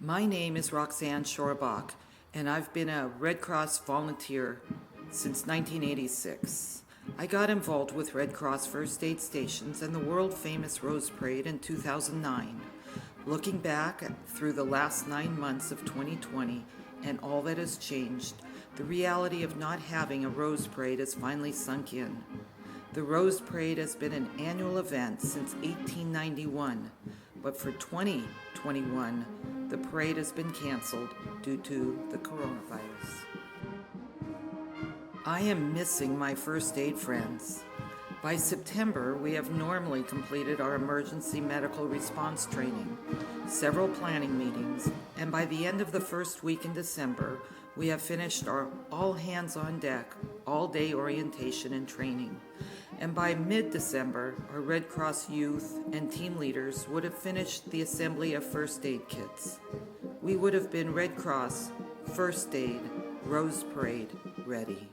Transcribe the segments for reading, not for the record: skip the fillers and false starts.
My name is Roxanne Schorbach, and I've been a Red Cross volunteer since 1986. I got involved with Red Cross First Aid Stations and the world-famous Rose Parade in 2009. Looking back through the last 9 months of 2020 and all that has changed, the reality of not having a Rose Parade has finally sunk in. The Rose Parade has been an annual event since 1891, but for 2021, the parade has been canceled due to the coronavirus. I am missing my first aid friends. By September, we have normally completed our emergency medical response training, several planning meetings, and by the end of the first week in December, we have finished our all hands on deck, all-day orientation and training. And by mid-December, our Red Cross youth and team leaders would have finished the assembly of first aid kits. We would have been Red Cross, First Aid, Rose Parade ready.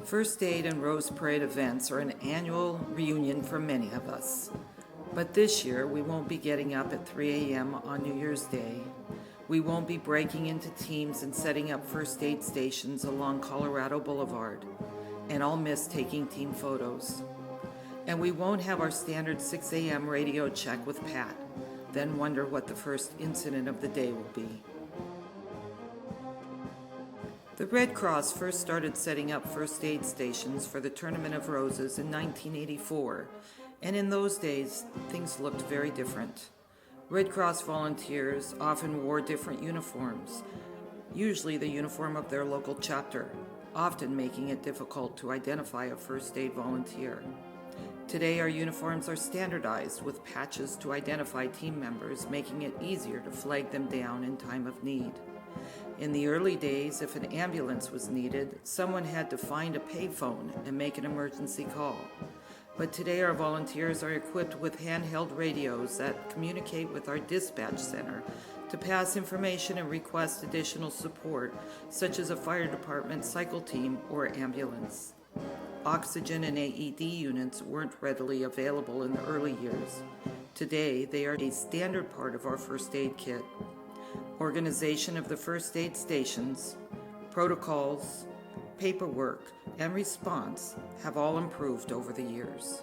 First Aid and Rose Parade events are an annual reunion for many of us. But this year, we won't be getting up at 3 a.m. on New Year's Day. We won't be breaking into teams and setting up first aid stations along Colorado Boulevard. And I'll miss taking team photos. And we won't have our standard 6 a.m. radio check with Pat, then wonder what the first incident of the day will be. The Red Cross first started setting up first aid stations for the Tournament of Roses in 1984, and in those days, things looked very different. Red Cross volunteers often wore different uniforms, usually the uniform of their local chapter, often making it difficult to identify a first aid volunteer. Today, our uniforms are standardized with patches to identify team members, making it easier to flag them down in time of need. In the early days, if an ambulance was needed, someone had to find a payphone and make an emergency call. But today our volunteers are equipped with handheld radios that communicate with our dispatch center to pass information and request additional support, such as a fire department cycle team or ambulance. Oxygen and AED units weren't readily available in the early years. Today, they are a standard part of our first aid kit. Organization of the first aid stations, protocols, paperwork, and response have all improved over the years.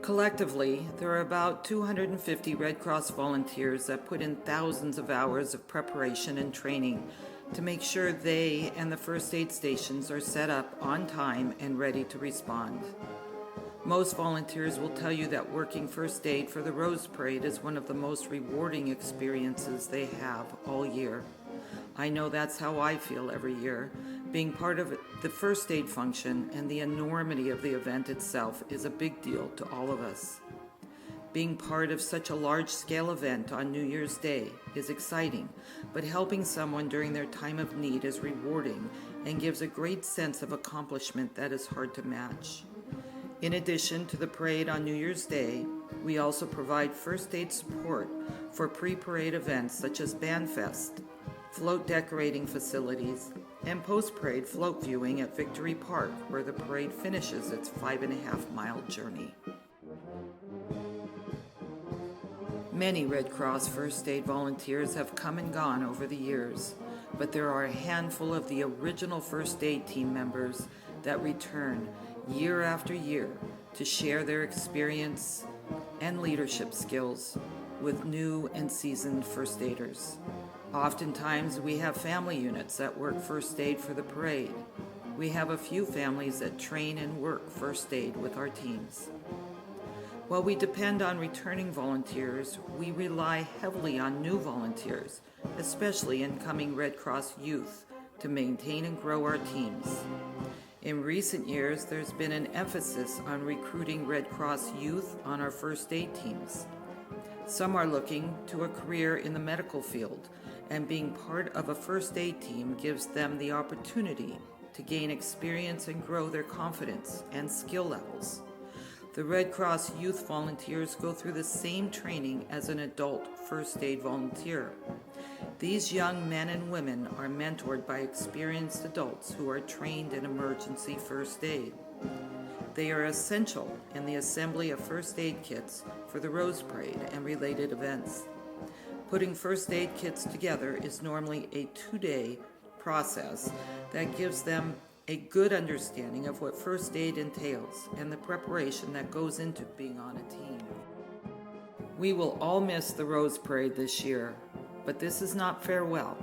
Collectively, there are about 250 Red Cross volunteers that put in thousands of hours of preparation and training to make sure they and the first aid stations are set up on time and ready to respond. Most volunteers will tell you that working first aid for the Rose Parade is one of the most rewarding experiences they have all year. I know that's how I feel every year. Being part of the first aid function and the enormity of the event itself is a big deal to all of us. Being part of such a large-scale event on New Year's Day is exciting, but helping someone during their time of need is rewarding and gives a great sense of accomplishment that is hard to match. In addition to the parade on New Year's Day, we also provide first aid support for pre-parade events such as BandFest, float decorating facilities, and post-parade float viewing at Victory Park, where the parade finishes its 5.5-mile journey. Many Red Cross first aid volunteers have come and gone over the years, but there are a handful of the original first aid team members that return year after year to share their experience and leadership skills with new and seasoned first aiders. Oftentimes, we have family units that work first aid for the parade. We have a few families that train and work first aid with our teams. While we depend on returning volunteers, we rely heavily on new volunteers, especially incoming Red Cross youth, to maintain and grow our teams. In recent years, there's been an emphasis on recruiting Red Cross youth on our first aid teams. Some are looking to a career in the medical field, and being part of a first aid team gives them the opportunity to gain experience and grow their confidence and skill levels. The Red Cross youth volunteers go through the same training as an adult first aid volunteer. These young men and women are mentored by experienced adults who are trained in emergency first aid. They are essential in the assembly of first aid kits for the Rose Parade and related events. Putting first aid kits together is normally a 2-day process that gives them a good understanding of what first aid entails and the preparation that goes into being on a team. We will all miss the Rose Parade this year, but this is not farewell.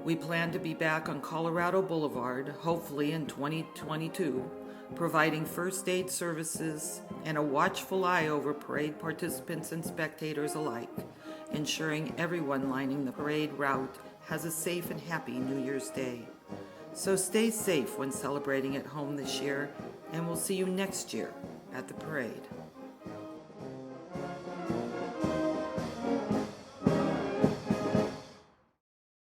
We plan to be back on Colorado Boulevard, hopefully in 2022, providing first aid services and a watchful eye over parade participants and spectators alike, ensuring everyone lining the parade route has a safe and happy New Year's Day. So stay safe when celebrating at home this year, and we'll see you next year at the parade.